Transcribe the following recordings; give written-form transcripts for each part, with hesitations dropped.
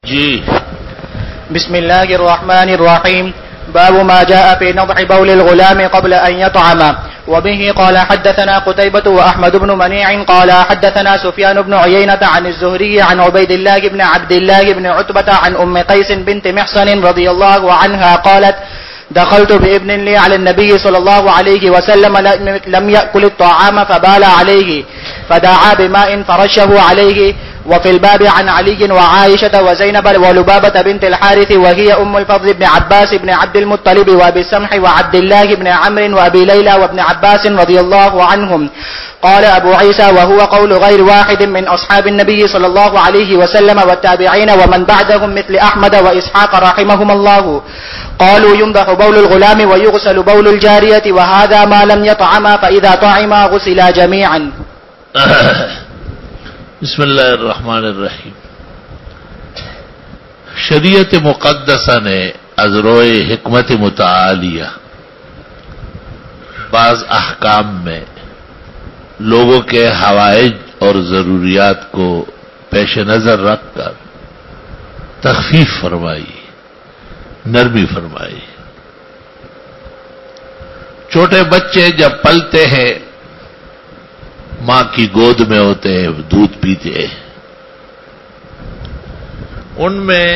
جی. بسم الله الرحمن الرحيم. باب ما جاء في نضح بول الغلام قبل أن يطعم. وبه قال حدثنا قتيبة وأحمد بن منيع قال حدثنا سفيان بن عيينة عن الزهري عن عبيد الله بن عبد الله بن عتبة عن أم قيس بنت محصن رضي الله عنها قالت دخلت بابن لي على النبي صلى الله عليه وسلم لم يأكل الطعام فبال عليه فدعا بماء فرشه عليه. وفي الباب عن علي وعائشة وزينب ولبابة بنت الحارث وهي أم الفضل بن عباس بن عبد المطلب وأبي السمح وعبد الله بن عمرو وأبي ليلى وابن عباس رضي الله عنهم. قال أبو عيسى وهو قول غير واحد من أصحاب النبي صلى الله عليه وسلم والتابعين ومن بعدهم مثل أحمد وإسحاق رحمهم الله. قالوا ينضح بول الغلام ويغسل بول الجارية وهذا ما لم يطعما فإذا طعما غسلا جميعا. بسم اللہ الرحمن الرحیم. شریعت مقدسہ نے ازروئے حکمت متعالیہ بعض احکام میں لوگوں کے حوائج اور ضروریات کو پیش نظر رکھ کر تخفیف فرمائی، نرمی فرمائی. چھوٹے بچے جب پلتے ہیں ماں کی گود میں ہوتے ہیں، دودھ پیتے ہیں، ان میں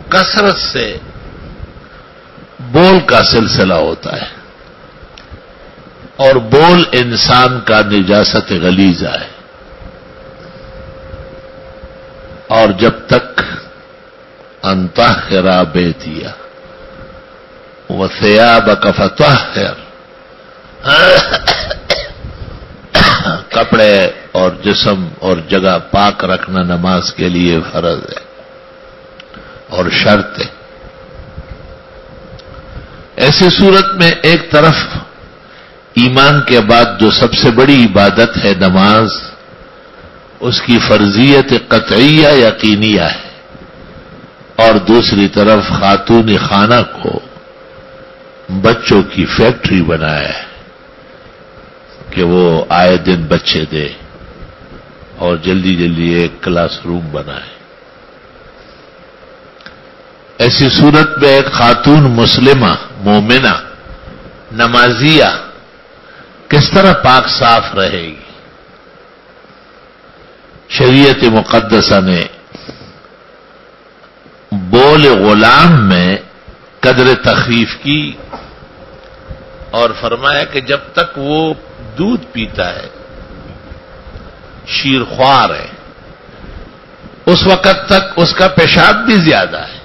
کثرت سے بول کا سلسلہ ہوتا ہے اور بول انسان کا نجاست غلیظہ ہے، اور جب تک انطہر بیتیا وثیابک فطہر، کپڑے اور جسم اور جگہ پاک رکھنا نماز کے لیے فرض ہے اور شرط ہے. ایسی صورت میں ایک طرف ایمان کے بعد جو سب سے بڑی عبادت ہے نماز، اس کی فرضیت قطعیہ یقینیہ ہے، اور دوسری طرف خاتون خانہ کو بچوں کی فیکٹری بنایا ہے کہ وہ آئے دن بچے دے اور جلدی جلدی ایک کلاس روم بنائے. ایسی صورت میں ایک خاتون مسلمہ مومنہ نمازیہ کس طرح پاک صاف رہے گی؟ شریعت مقدسہ نے بول غلام میں قدر تخفیف کی اور فرمایا کہ جب تک وہ دودھ پیتا ہے، شیرخوار ہے، اس وقت تک اس کا پیشاب بھی زیادہ ہے.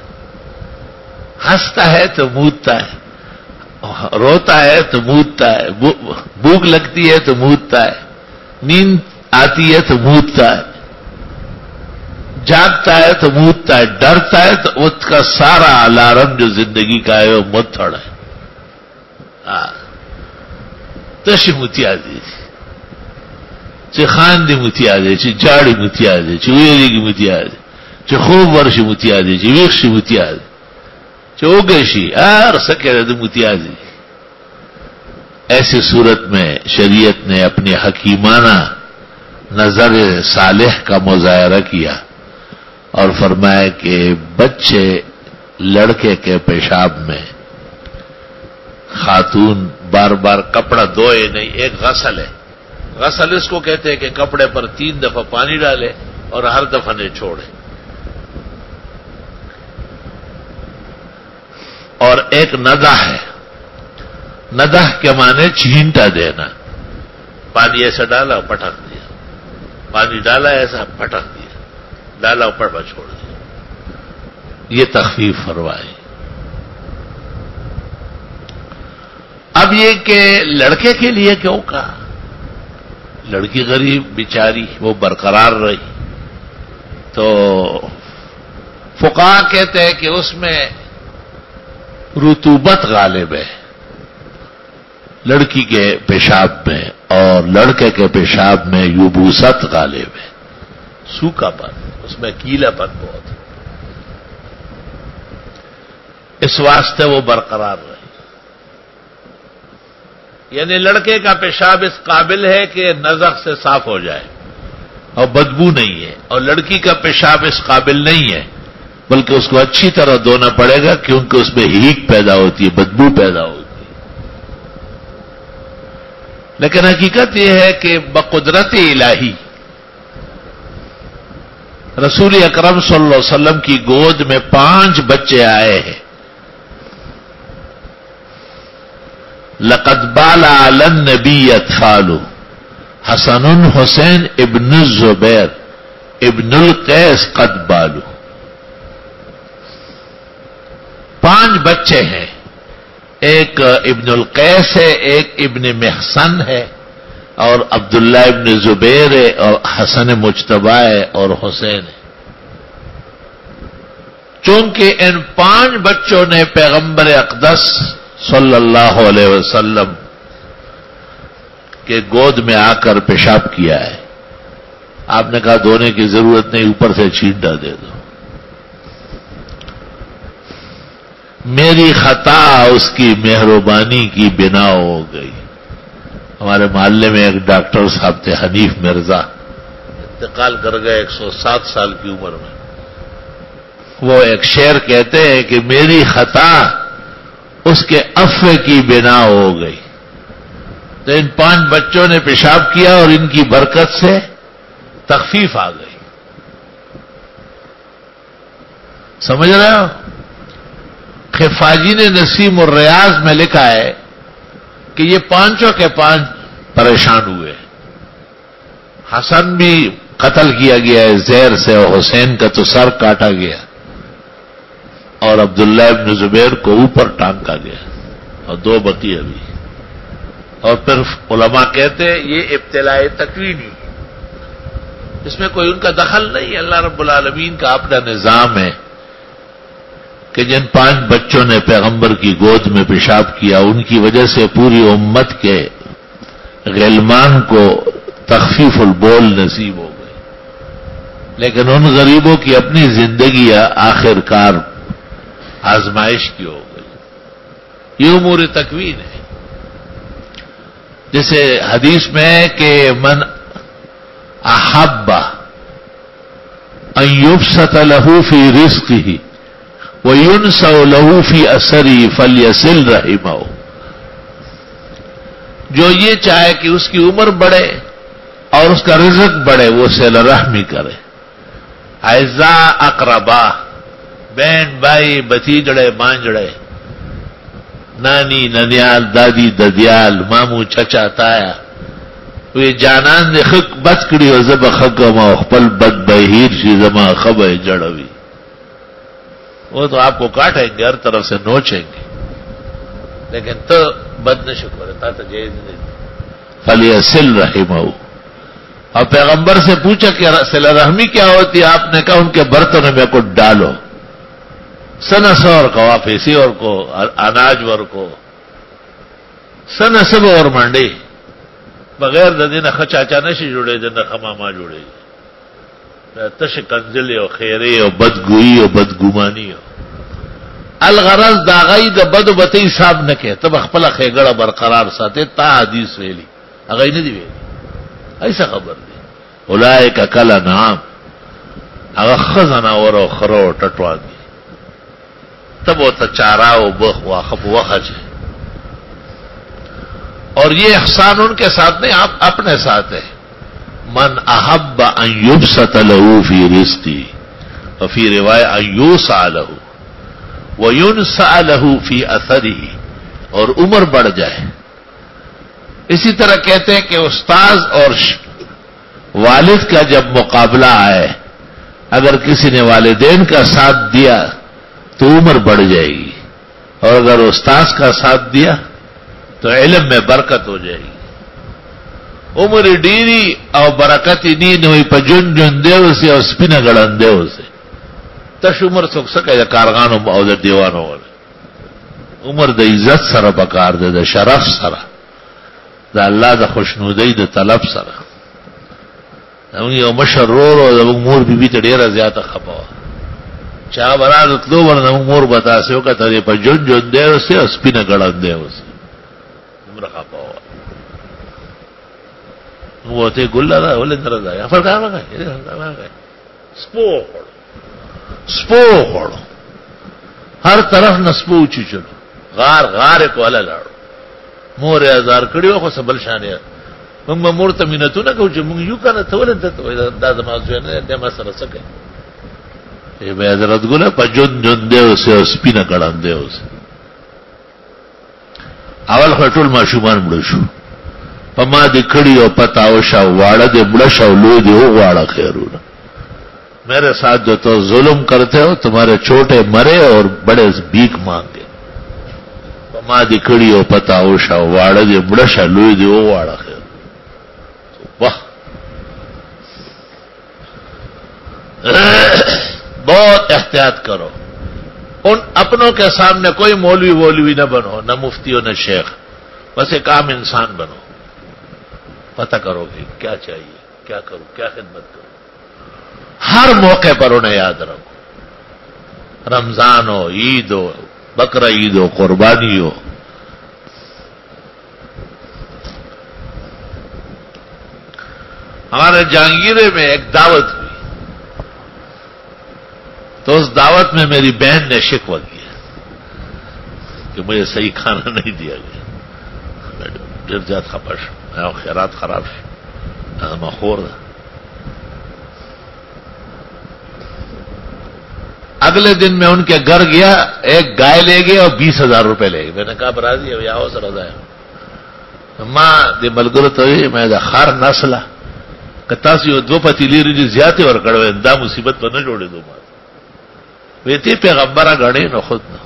ہنستا ہے تو مودتا ہے، روتا ہے تو مودتا ہے، بھوک لگتی ہے تو مودتا ہے، نیند آتی ہے تو مودتا ہے، جاگتا ہے تو مودتا ہے، ڈرتا ہے تو اس کا سارا الارم جو زندگی کا ہے وہ متھڑ ہے. تش متیادی چه خاندی متیادی چه جاڑی متیادی چه ویریگی متیادی چه خوب ورشی متیادی چه ویخشی متیادی چه اوگشی ہر سکے متیادی. ایسی صورت میں شریعت نے اپنی حکیمانہ نظر صالح کا مظاہرہ کیا اور فرمایا کہ بچے لڑکے کے پیشاب میں خاتون بار بار کپڑا دھوئے نہیں، ایک غسل ہے. غسل اس کو کہتے ہیں کہ کپڑے پر 3 دفعہ پانی ڈالے اور ہر دفعہ نہیں چھوڑے. اور ایک ندح ہے، ندح کے معنی چھینٹا دینا. پانی ایسا ڈالا اور پٹک دیا، پانی ڈالا ایسا پٹک دیا، ڈالا اور پٹا چھوڑ دیا. یہ تخفیف فرمائی. اب یہ کہ لڑکے کے لیے کیوں کہا؟ لڑکی غریب بیچاری وہ برقرار رہی تو فقہا کہتے ہیں کہ اس میں رطوبت غالب ہے لڑکی کے پیشاب میں، اور لڑکے کے پیشاب میں یبوست غالب ہے، سوکھا پن، اس میں کیلا پن بہت ہے. اس واسطے وہ برقرار رہے. یعنی لڑکے کا پیشاب اس قابل ہے کہ نزغ سے صاف ہو جائے، اور بدبو نہیں ہے، اور لڑکی کا پیشاب اس قابل نہیں ہے، بلکہ اس کو اچھی طرح دھونا پڑے گا کیونکہ اس میں ہیٹ پیدا ہوتی ہے، بدبو پیدا ہوتی ہے۔ لیکن حقیقت یہ ہے کہ بقدرت الہی رسول اکرم صلی اللہ علیہ وسلم کی گود میں 5 بچے آئے ہیں۔ لقد بال علی النبی اطفال حسن حسین ابن الزبیر ابن القیس قد بالو۔ 5 بچے ہیں، ایک ابن القیس ہے، ایک ابن محسن ہے، اور عبداللہ ابن زبیر ہے، اور حسن مجتبی ہے، اور حسین ہے۔ چونکہ ان 5 بچوں نے پیغمبر اقدس صلی اللہ علیہ وسلم کے گود میں آ کر پیشاب کیا ہے، آپ نے کہا دھونے کی ضرورت نہیں، اوپر سے چھینٹا دے دو۔ میری خطا اس کی مہربانی کی بنا ہو گئی۔ ہمارے محلے میں ایک ڈاکٹر صاحب تھے حنیف مرزا، انتقال کر گئے 107 سال کی عمر میں۔ وہ ایک شعر کہتے ہیں کہ میری خطا اس کے عفو کی بنا ہو گئی۔ تو ان 5 بچوں نے پیشاب کیا اور ان کی برکت سے تخفیف آ گئی۔ سمجھ رہے ہو؟ خفاجی نے نسیم الریاض میں لکھا ہے کہ یہ 5 کے 5 پریشان ہوئے۔ حسن بھی قتل کیا گیا ہے زہر سے، اور حسین کا تو سر کاٹا گیا، اور عبداللہ ابن زبیر کو اوپر ٹانکا گیا، اور 2 بقی ابھی۔ اور پھر علماء کہتے ہیں یہ ابتلاء تکوینی، اس میں کوئی ان کا دخل نہیں، اللہ رب العالمین کا اپنا نظام ہے کہ جن 5 بچوں نے پیغمبر کی گود میں پیشاب کیا ان کی وجہ سے پوری امت کے غلمان کو تخفیف البول نصیب ہو گئی، لیکن ان غریبوں کی اپنی زندگی آخر کار آزمائش کی ہو گئی۔ یہ امور تکوین ہے۔ جیسے حدیث میں ہے کہ من احب ان یبسط له فی رزقه وَيُنْسَوْ لَهُ فِي أَثَرِهِ فَلْيَصِلْ رَحِمَهُ، جو یہ چاہے کہ اس کی عمر بڑھے اور اس کا رزق بڑھے وہ صلہ رحمی کرے۔ اعزاء اقربا، بہن بھائی بھتیجڑے مانجڑے، نانی ننیال دادی ددیال مامو چچا تایا، وہ جانان نے خک بد کړي او زب خکما خپل بد بهیر شي زما خبه جړوي، وہ تو آپ کو کاٹیں گے، ہر طرف سے نوچیں گے، لیکن تو بد نشکر ہے، تو جائز نہیں۔ فلیصل رحمہ، اور پیغمبر سے پوچھا کہ صلہ رحمی کیا ہوتی ہے، آپ نے کہا ان کے برتنوں میں کو ڈالو، سنس اور کو واپسی اور کو اناج ور کو سنسب اور مانڈی بغیر ددین خچاچا نشی جڑے جن خماما جڑے تش کنزلی او خیری او بدگوئی او بدگمانی او الغرض داغی دا بد و بتی حساب نہ کہ تب خپل خیگڑا برقرار ساتے تا حدیث ویلی اگئی نہ دی ویلی ایسا خبر دی اولئک کل انعام اگر خزنا ورو خرو ٹٹوا دی تب وہ تچارا و بخ واخف وخج ہے، اور یہ احسان ان کے ساتھ نہیں آپ اپنے ساتھ ہے۔ من احب ان یبسط له فی رزقی وفی روایت ان یوسع له وینسع له فی اثرہ، اور عمر بڑھ جائے۔ اسی طرح کہتے ہیں کہ استاذ اور والد کا جب مقابلہ آئے، اگر کسی نے والدین کا ساتھ دیا تو عمر بڑھ جائے گی، اور اگر استاذ کا ساتھ دیا تو علم میں برکت ہو جائے گی۔ عمر ڈیری اور برکت نین ہوئی پجن جن دیو سے اور سپنا گڑن دیو سے تش عمر سکھ سکے یا کارغانوں اور دیوانوں والے عمر د عزت سره پکار دے د شرف سره د الله د خوشنودی د طلب سره you Mishra row the more be ته ډیره زیاته خپه چا براد تلو ورنه مور بتا سو کته په جون جون دیو سے اور سپنا گڑن دیو سے عمر خپه وہ تے گلا دا ولې درځه یا فرق راغی سپو خوړو هر طرف نسپو چی چلو غار کو الا لاړو مور هزار کړیو خو سبل شانه موږ مور ته مينتونه کوو چې موږ یو کنه ته ولې ته دا زمازو نه د ما سره سکه ای به حضرت ګله په جون دی اوسه سپینه کړم دی اوسه اول خټول ماشومان مړ شو پما دې کړي او پتاو شاو واړه دې مړ شاو لوی دې او واړه خیرونه میرے ساتھ جو تو ظلم کرتے ہو تمہارے چھوٹے مرے اور بڑے بھیک مانگے پما دې کړي او پتاو شاو واړه دې مړ شاو لوی دې او واړه خیر واہ بہت احتیاط کرو ان اپنوں کے سامنے کوئی مولوی نہ بنو نہ مفتی ہو نہ شیخ بس ایک عام انسان بنو پتہ کرو گے کیا چاہیے کیا کرو کیا خدمت کرو ہر موقع پر انہیں یاد رکھو رمضان ہو عید ہو بقرہ عید ہو قربانی ہو ہمارے جہانگیرے میں ایک دعوت ہوئی تو اس دعوت میں میری بہن نے شکوہ کیا کہ مجھے صحیح کھانا نہیں دیا گیا ڈر جات خپش میں خیرات خراب میں خور اگلے دن میں ان کے گھر گیا ایک گائے لے گئے اور 20,000 روپے لے گئے میں نے کہا برادری ابھی آؤ سر ماں دے ملگر تو میں خار نسلہ کتاسی دو پتیلی رجی زیادہ اور کڑوے دا مصیبت پر نہ جوڑے دو ماں ویتی پیغمبرہ گھڑے نہ خود نہ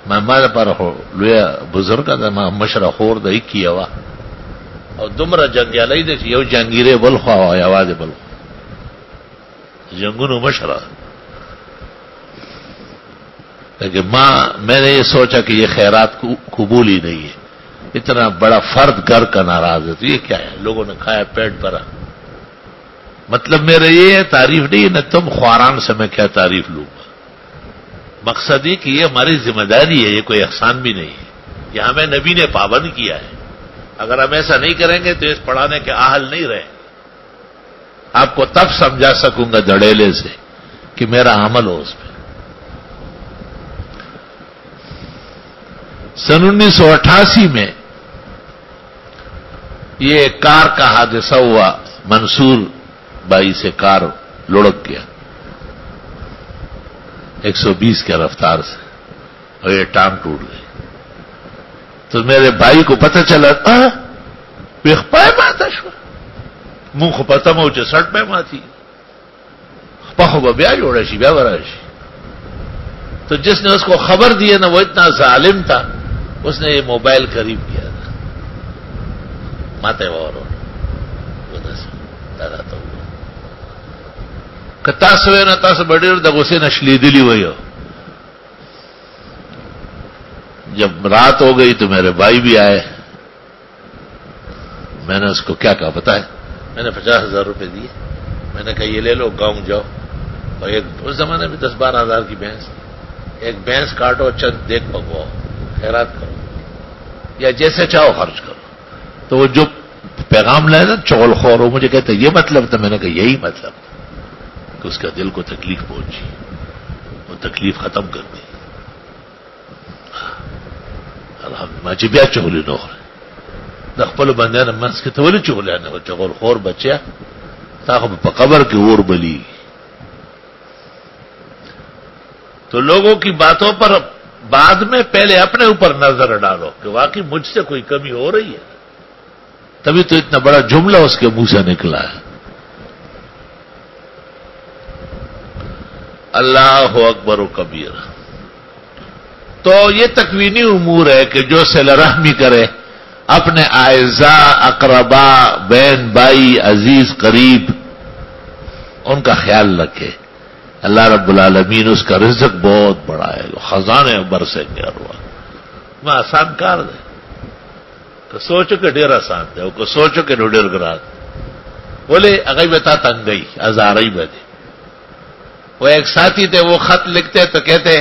میں مارے پر لویا بزرگ تھا میں مشرا خور دہی کی ہوا اور دمرا جنگیا لئی دے یو جنگیرے بل خواہ آواز بل جنگن مشرا لیکن میں نے یہ سوچا کہ یہ خیرات قبول ہی نہیں ہے اتنا بڑا فرد گھر کا ناراض ہے تو یہ کیا ہے لوگوں نے کھایا پیٹ بھرا مطلب میرا یہ ہے تعریف نہیں ہے نہ تم خواران سے میں کیا تعریف لوں گا مقصد یہ کہ یہ ہماری ذمہ داری ہے یہ کوئی احسان بھی نہیں ہے یہ ہمیں نبی نے پابند کیا ہے اگر ہم ایسا نہیں کریں گے تو اس پڑھانے کے اہل نہیں رہیں آپ کو تب سمجھا سکوں گا دھڑیلے سے کہ میرا عمل ہو اس پہ سن 1988 میں یہ کار کا حادثہ ہوا منصور بائی سے کار لڑک گیا 120 کی رفتار سے اور یہ ٹانگ ٹوٹ گئی تو میرے بھائی کو پتہ چلا منہ کو پتہ موچے سٹ پہ ماں تھی پہو بیا جوڑا شی بیا برا شی تو جس نے اس کو خبر دی نا وہ اتنا ظالم تھا اس نے یہ موبائل قریب کیا تھا ماتے اور دادا تو کتاس ہوئے نا تاس بڑی اور دغوسے نشلی دلی ہوئی ہو جب رات ہو گئی تو میرے بھائی بھی آئے میں نے اس کو کیا کہا پتا ہے میں نے 50,000 روپے دیے میں نے کہا یہ لے لو گاؤں جاؤ اور ایک اس زمانے میں 10-12 ہزار کی بھینس ایک بھینس کاٹو چند دیکھ پکواؤ خیرات کرو یا جیسے چاہو خرچ کرو تو وہ جو پیغام لائے نا چغل خور ہو مجھے کہتے یہ مطلب تھا میں نے کہا یہی مطلب تھا کہ اس کا دل کو تکلیف پہنچی وہ تکلیف ختم کر دی الحمد جی بیا چغلی نہ ہو نخپل بندے نے منس کے تولی چغلیا نہ چغل خور بچیا تاخب قبر کی اور بلی تو لوگوں کی باتوں پر بعد میں پہلے اپنے اوپر نظر ڈالو کہ واقعی مجھ سے کوئی کمی ہو رہی ہے تبھی تو اتنا بڑا جملہ اس کے منہ سے نکلا ہے اللہ اکبر و کبیر تو یہ تکوینی امور ہے کہ جو صلہ رحمی کرے اپنے اعزاء اقربا بہن بھائی عزیز قریب ان کا خیال رکھے اللہ رب العالمین اس کا رزق بہت بڑا ہے خزانے برسیں گے اروا میں آسان کار دے کہ سوچو کہ ڈیر آسان دے کو سوچو کہ ڈیر گرا بولے اگئی بتا تنگ گئی ہزارئی بدے وہ ایک ساتھی تھے وہ خط لکھتے تو کہتے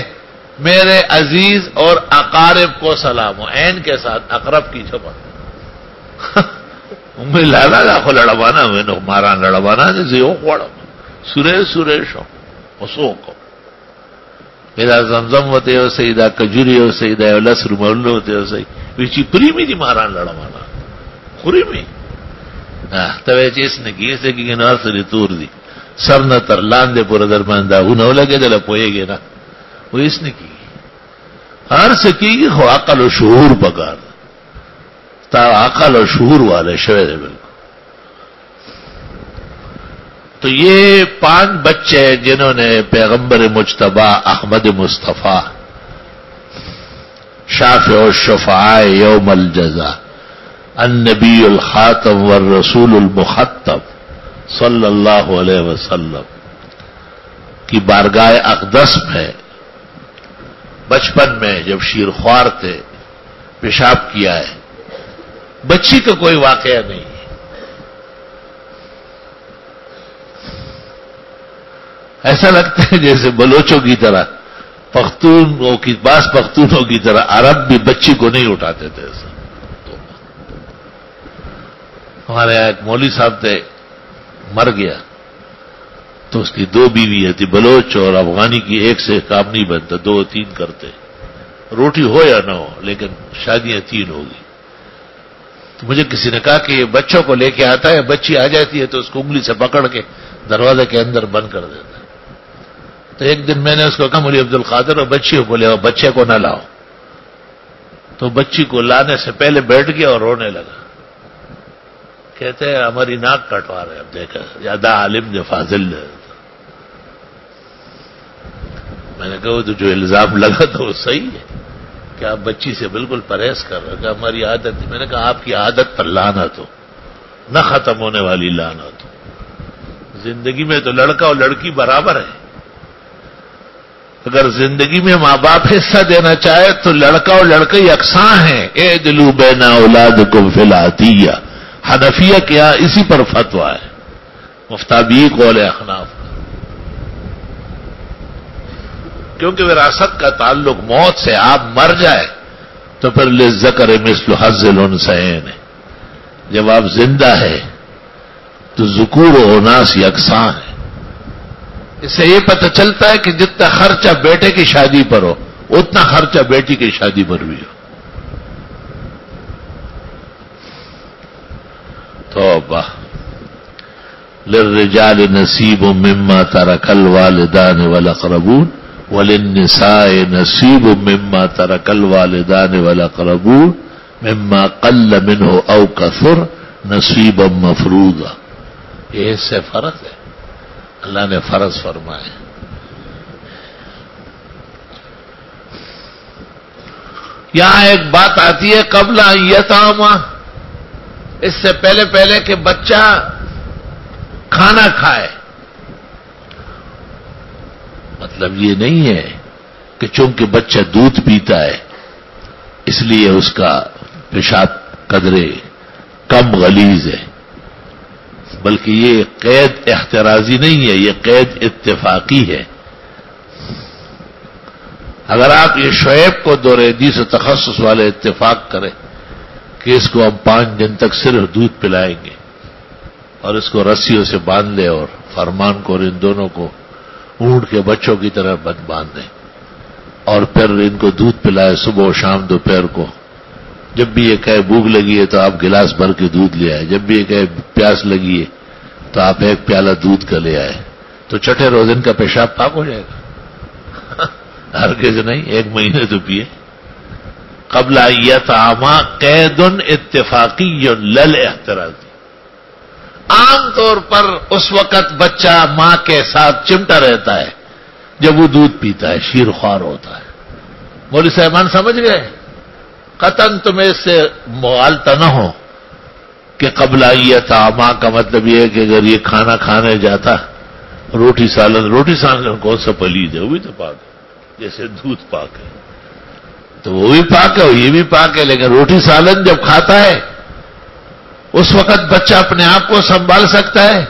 میرے عزیز اور اقارب کو سلام ہو عین کے ساتھ اقرب کی جمع میں لالا لا کو لڑوانا میں نے مارا لڑوانا جیسے وہ کوڑا سریش اسو کو میرا زمزم ہوتے ہو صحیح دا کجوری ہو صحیح دا لسر مولو ہوتے ہو صحیح ویچی پری میں دی مارا لڑوانا خوری میں توے چیس نے کی اسے کی نار سے تور دی سر نہ تر لاندے پورا درمان دا انہوں لگے دل پوئے گے نا وہ اس نے کی ہر سے کی خو عقل و شعور بگار تا عقل و شعور والے شوید بالکل. تو یہ 5 بچے جنہوں نے پیغمبر مجتبی احمد مصطفیٰ شافع الشفعاء یوم الجزا النبی الخاتم والرسول المخطب صلی اللہ علیہ وسلم کی بارگاہ اقدس میں بچپن میں جب شیرخوار تھے پیشاب کیا ہے. بچی کا کوئی واقعہ نہیں ہے. ایسا لگتا ہے جیسے بلوچوں کی طرح پختونوں کی بعض پختونوں کی طرح عرب بھی بچی کو نہیں اٹھاتے تھے. ایسا ہمارے یہاں ایک مولوی صاحب تھے مر گیا تو اس کی 2 بیویاں تھی. بلوچ اور افغانی کی ایک سے کام نہیں بنتا 2 3 کرتے روٹی ہو یا نہ ہو لیکن شادیاں 3 ہوگی. تو مجھے کسی نے کہا کہ یہ بچوں کو لے کے آتا ہے بچی آ جاتی ہے تو اس کو انگلی سے پکڑ کے دروازے کے اندر بند کر دیتا ہے. تو ایک دن میں نے اس کو کہا مولوی عبد القادر اور بچی بولے بچے کو نہ لاؤ. تو بچی کو لانے سے پہلے بیٹھ گیا اور رونے لگا. کہتے ہیں ہماری ناک کٹوا رہے. اب دیکھا زیادہ عالم جو فاضل ہے. میں نے کہا تو جو الزام لگا تو وہ صحیح ہے کہ آپ بچی سے بالکل پرہیز کر رہے کہ ہماری عادت. میں نے کہا آپ کی عادت پر لعنت ہو نہ ختم ہونے والی لعنت ہو. زندگی میں تو لڑکا اور لڑکی برابر ہے. اگر زندگی میں ماں باپ حصہ دینا چاہے تو لڑکا اور لڑکی یکساں ہیں. اعدلوا بین اولادکم فی العطیہ. حنفیہ کیا اسی پر فتویٰ ہے. مفتابی قول احناف کیونکہ وراثت کا تعلق موت سے. آپ مر جائے تو پھر للذکر مثل حظ الانثیین ہے. جب آپ زندہ ہے تو ذکور و اناث یکساں ہے. اس سے یہ پتہ چلتا ہے کہ جتنا خرچہ بیٹے کی شادی پر ہو اتنا خرچہ بیٹی کی شادی پر بھی ہو. توبہ. للرجال نصیب مما ترک الوالدان والاقربون وللنساء نصیب مما ترک الوالدان والاقربون مما قل منه او کثر نصیبا مفروضا. یہ اس سے فرض ہے. اللہ نے فرض فرمائے. یہاں ایک بات آتی ہے قبل یتاما. اس سے پہلے کہ بچہ کھانا کھائے. مطلب یہ نہیں ہے کہ چونکہ بچہ دودھ پیتا ہے اس لیے اس کا پیشاب قدرے کم غلیظ ہے. بلکہ یہ قید احترازی نہیں ہے یہ قید اتفاقی ہے. اگر آپ یہ شعیب کو دور حدیث و تخصص والے اتفاق کریں کہ اس کو ہم 5 دن تک صرف دودھ پلائیں گے اور اس کو رسیوں سے باندھ لیں اور فرمان کو اور ان دونوں کو اونٹ کے بچوں کی طرح باندھ دیں اور پھر ان کو دودھ پلائے صبح و شام دوپہر کو. جب بھی یہ کہے بھوک لگی ہے تو آپ گلاس بھر کے دودھ لے آئے. جب بھی یہ کہے پیاس لگی ہے تو آپ 1 پیالہ دودھ کا لے آئے. تو چھٹے روز ان کا پیشاب پاک ہو جائے گا. ہرگز نہیں. 1 مہینے تو پیے. قبل یطعما قید اتفاقی لل احترازی. عام طور پر اس وقت بچہ ماں کے ساتھ چمٹا رہتا ہے جب وہ دودھ پیتا ہے شیرخوار ہوتا ہے. مولوی صاحبان سمجھ گئے. قطعاً تمہیں اس سے مغالطہ نہ ہو کہ قبل یطعما کا مطلب یہ ہے کہ اگر یہ کھانا کھانے جاتا روٹی سالن کون سا پلید ہے وہ بھی تو پاک ہے جیسے دودھ پاک ہے تو وہ بھی پاک ہے یہ بھی پاک ہے. لیکن روٹی سالن جب کھاتا ہے اس وقت بچہ اپنے آپ کو سنبھال سکتا ہے.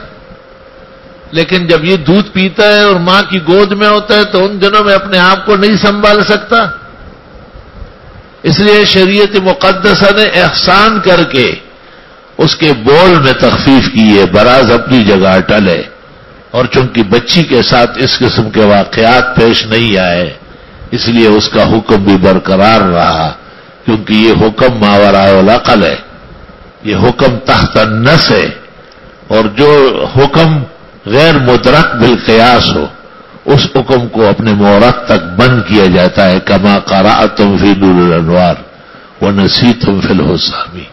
لیکن جب یہ دودھ پیتا ہے اور ماں کی گود میں ہوتا ہے تو ان دنوں میں اپنے آپ کو نہیں سنبھال سکتا. اس لیے شریعت مقدسہ نے احسان کر کے اس کے بول میں تخفیف کی ہے، براز اپنی جگہ اٹل ہے، اور چونکہ بچی کے ساتھ اس قسم کے واقعات پیش نہیں آئے اس لیے اس کا حکم بھی برقرار رہا، کیونکہ یہ حکم ماورائے العقل ہے، یہ حکم تحت النص ہے، اور جو حکم غیر مدرک بالقیاس ہو اس حکم کو اپنے مورد تک بند کیا جاتا ہے، کما قرأتم فی نور الانوار ونسیتم فی الحسامی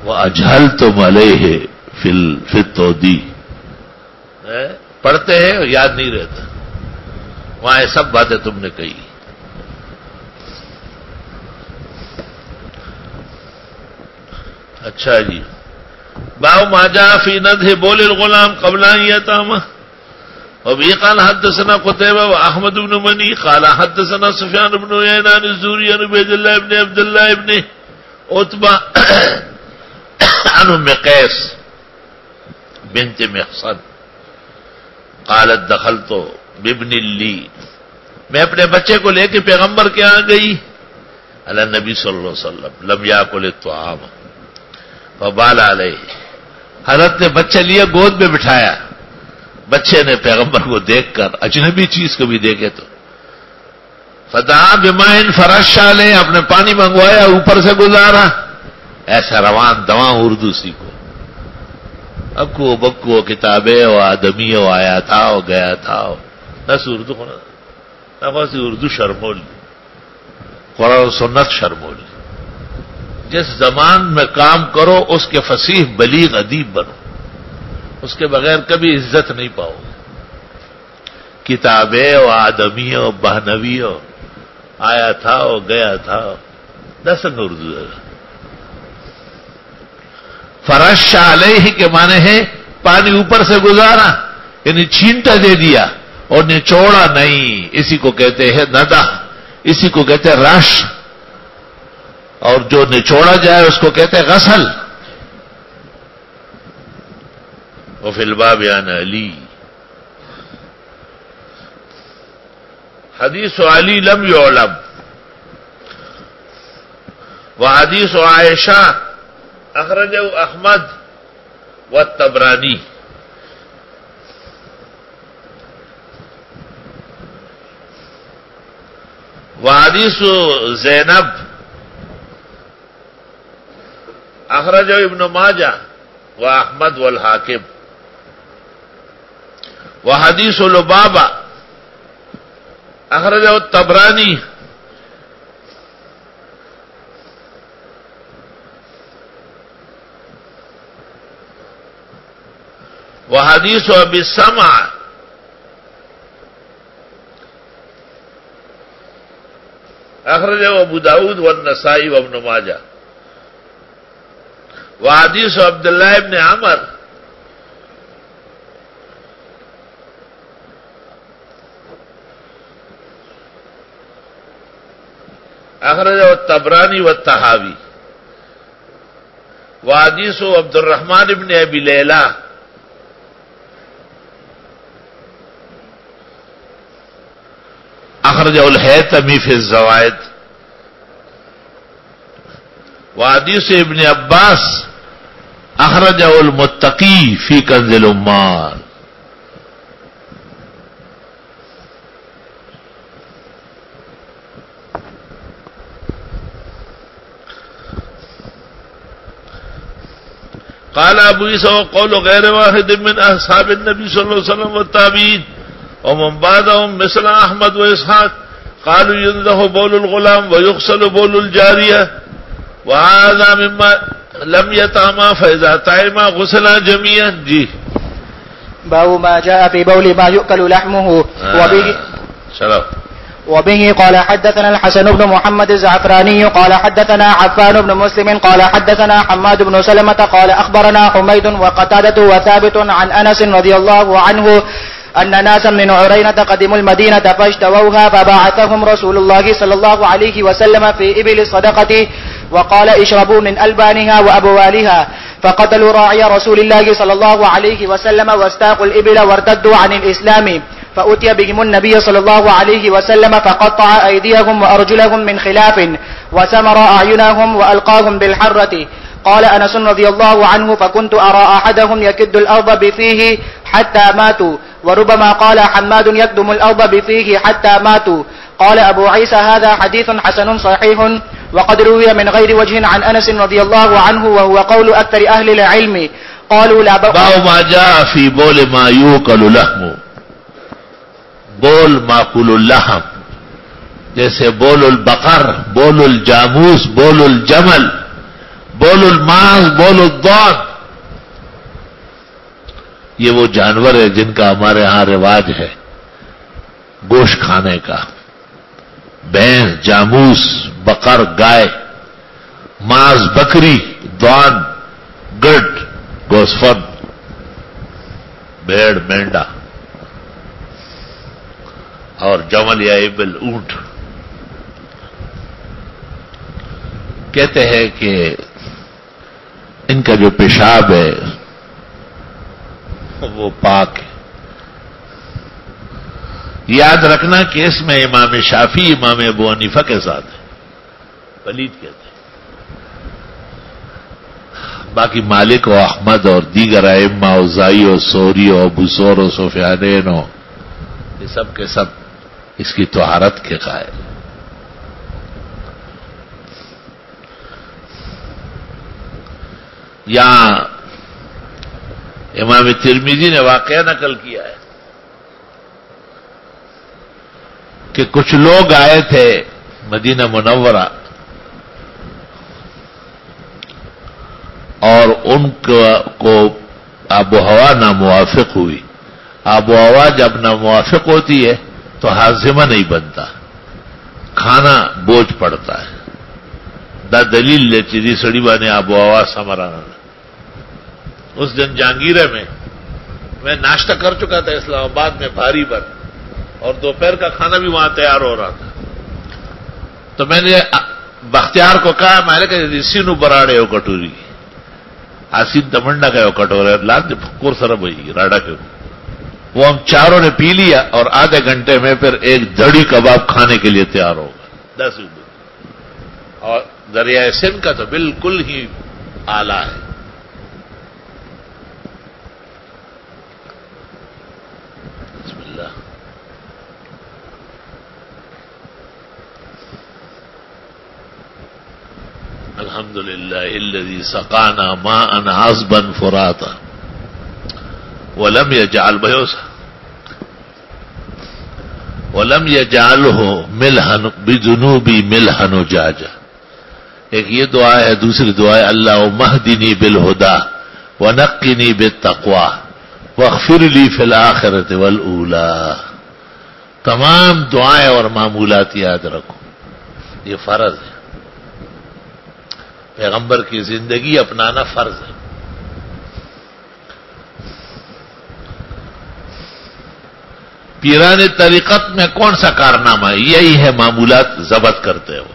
وَأَجْهَلْتُمْ عَلَيْهِ فِي التَّوْدِيعِ، پڑھتے ہیں یاد نہیں رہتا، وہاں یہ سب باتیں تم نے کہی۔ اچھا جی، باب ما جاء فی ندح بول الغلام قبل ان یتامہ، وبه قال حدثنا قتيبة وأحمد بن مني قال حدثنا سفيان بن عيينة عن الزهري عن عبيد الله بن عبد الله بن عتبة عن ام قيس بنت محصن قالت دخلت بابن لي، میں اپنے بچے کو لے کے پیغمبر کے ہاں گئی، علی النبی صلی اللہ علیہ وسلم، لم یاکل الطعام فبال علیہ، حضرت نے بچہ لیا گود میں بٹھایا، بچے نے پیغمبر کو دیکھ کر اجنبی چیز کو بھی دیکھے تو فدعا بماء فرش علیہ، اپنے پانی منگوایا اوپر سے گزارا، ایسا روان دواں اردو سیکھو، اکو بکو کتابیں و آدمی و آیا تھا و گیا تھا، نس اردو ہونا نہ بس اردو شرمول، قرآن و سنت شرمول، جس زمان میں کام کرو اس کے فصیح بلیغ ادیب بنو، اس کے بغیر کبھی عزت نہیں پاؤ، کتابیں و آدمی و بہنوی و آیا تھا و گیا تھا، دسنگ اردو ہے۔ فرش علیہ کے معنی ہے پانی اوپر سے گزارا، یعنی چھینٹا دے دیا اور نچوڑا نہیں، اسی کو کہتے ہیں ندہ، اسی کو کہتے ہیں رش، اور جو نچوڑا جائے اس کو کہتے ہیں غسل۔ وفی الباب عن علی، حدیث علی لم یعلم، وحدیث عائشہ اخرجہ احمد والطبرانی، وحدیث زینب اخرجہ ابن ماجہ واحمد والحاکم، وحدیث لبابہ اخرجہ الطبرانی، وحدیث ابی سمع اخرجہ ابو داود والنسائی وابن ماجہ، وحدیث عبداللہ ابن عمر اخرجہ الطبرانی والطحاوی، وحدیث عبد الرحمن ابن ابی لیلہ اخرجہ الہیثمی فی الزوائد، وحدیث ابن عباس اخرجہ المتقی فی کنز العمال۔ قال ابو عیسیٰ وقول غیر واحد من اصحاب النبی صلی اللہ علیہ وسلم والتابعین ومن بعدهم مثل احمد واسحاق قالوا ينضح بول الغلام ويغسل بول الجاریہ وهذا مما لم يطعما فاذا طعما غسلا جميعا۔ جی، باب ما جاء في بول ما يؤكل لحمه وبه قال حدثنا الحسن بن محمد الزعفراني قال حدثنا عفان بن مسلم قال حدثنا حماد بن سلمة قال أخبرنا حميد وقتادة وثابت عن أنس رضي الله عنه أن ناسا من عرينة قدموا المدينة فاشتووها فبعثهم رسول الله صلى الله عليه وسلم في إبل الصدقة وقال اشربوا من ألبانها وأبوالها، فقتلوا راعي رسول الله صلى الله عليه وسلم واستاقوا الإبل وارتدوا عن الإسلام، فأتي بهم النبي صلى الله عليه وسلم فقطع أيديهم وأرجلهم من خلاف وسمر أعينهم وألقاهم بالحرة، قال أنس رضي الله عنه فكنت أرى أحدهم يكد الأرض بفيه حتى ماتوا وربما قال حماد يكدم الأرض بفيه حتى ماتوا. قال أبو عيسى هذا حديث حسن صحيح وقد روي من غير وجه عن أنس رضي الله عنه وهو قول أكثر أهل العلم. قالوا لا باب ما جاء في بول ما يوكل لحم. بول ماکول اللحم جیسے بول البقر، بول الجاموس، بول الجمل، بول الماس، بول الضان، یہ وہ جانور ہے جن کا ہمارے ہاں رواج ہے گوشت کھانے کا. بھینس، جاموس، بقر، گائے، ماس بکری، دوان، گڈ، گوسفند، بھیڑ، مینڈا اور جمل یا ابل، اونٹ. کہتے ہیں کہ ان کا جو پیشاب ہے وہ پاک ہے. یاد رکھنا کہ اس میں امام شافعی، امام ابو حنیفہ کے ساتھ ہے، پلید کہتے ہیں. باقی مالک و احمد اور دیگر ائمہ اوزائی اور سوری اور ابو ثور اور سفیانین یہ سب کے سب اس کی طہارت کے قائل. یہاں امام ترمذی نے واقعہ نقل کیا ہے کہ کچھ لوگ آئے تھے مدینہ منورہ اور ان کو آب و ہوا ناموافق ہوئی. آب و ہوا جب ناموافق ہوتی ہے تو ہاضمہ نہیں بنتا، کھانا بوجھ پڑتا ہے. دا دلیل لے چیزی سڑی بانے آب و ہوا سمرانا. اس دن جہانگیرہ میں ناشتہ کر چکا تھا اسلام آباد میں بھاری بھر، اور دوپہر کا کھانا بھی وہاں تیار ہو رہا تھا. تو میں نے بختیار کو کہا، میں نے کہا سینو براڑے ہو کٹوری آسین تمنڈا کا کٹورے لاد پھکور سر بھائی راڈا کے. وہ ہم چاروں نے پی لیا اور آدھے گھنٹے میں پھر ایک دڑی کباب کھانے کے لیے تیار ہوگا 10 روپے. اور دریائے سندھ کا تو بالکل ہی آلہ ہے. بسم اللہ. الحمدللہ الذی سقانا ماء عذبا فراتا ولم يجعل بيوسا ولم يجعله ملحا بذنوبی ملحا وجاجا. ایک یہ دعا ہے، دوسری دعا ہے اللہ مہدنی بالہدا ونقنی بالتقوی واغفر لی فی الآخرۃ والأولی. تمام دعائیں اور معمولات یاد رکھو، یہ فرض ہے. پیغمبر کی زندگی اپنانا فرض ہے. پیران طریقت میں کون سا کارنامہ ہے؟ یہی ہے معمولات ضبط کرتے ہو.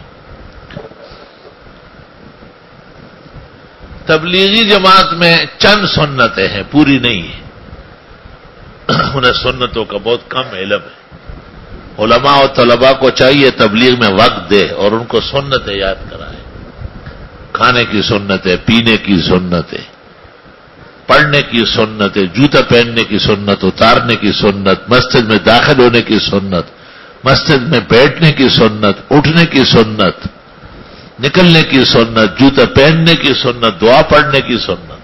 تبلیغی جماعت میں چند سنتیں ہیں، پوری نہیں ہے. انہیں سنتوں کا بہت کم علم ہے. علماء اور طلباء کو چاہیے تبلیغ میں وقت دے اور ان کو سنتیں یاد کرائے. کھانے کی سنتیں، پینے کی سنتیں، پڑھنے کی سنت، جوتا پہننے کی سنت، اتارنے کی سنت، مسجد میں داخل ہونے کی سنت، مسجد میں بیٹھنے کی سنت، اٹھنے کی سنت، نکلنے کی سنت، جوتا پہننے کی سنت، دعا پڑھنے کی سنت.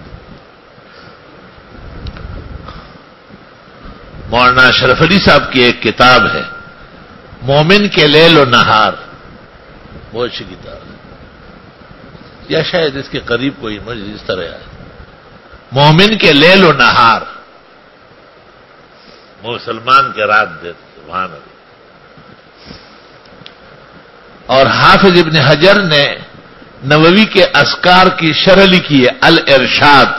مولانا اشرف علی صاحب کی ایک کتاب ہے مومن کے لیل و نہار، بہت اچھی کتاب ہے، یا شاید اس کے قریب کوئی مجھے اس طرح ہے. مومن کے لیل و نہار، مسلمان کے رات دن، سبحان اللہ. اور حافظ ابن حجر نے نووی کے اذکار کی شرح لکھی ہے، الارشاد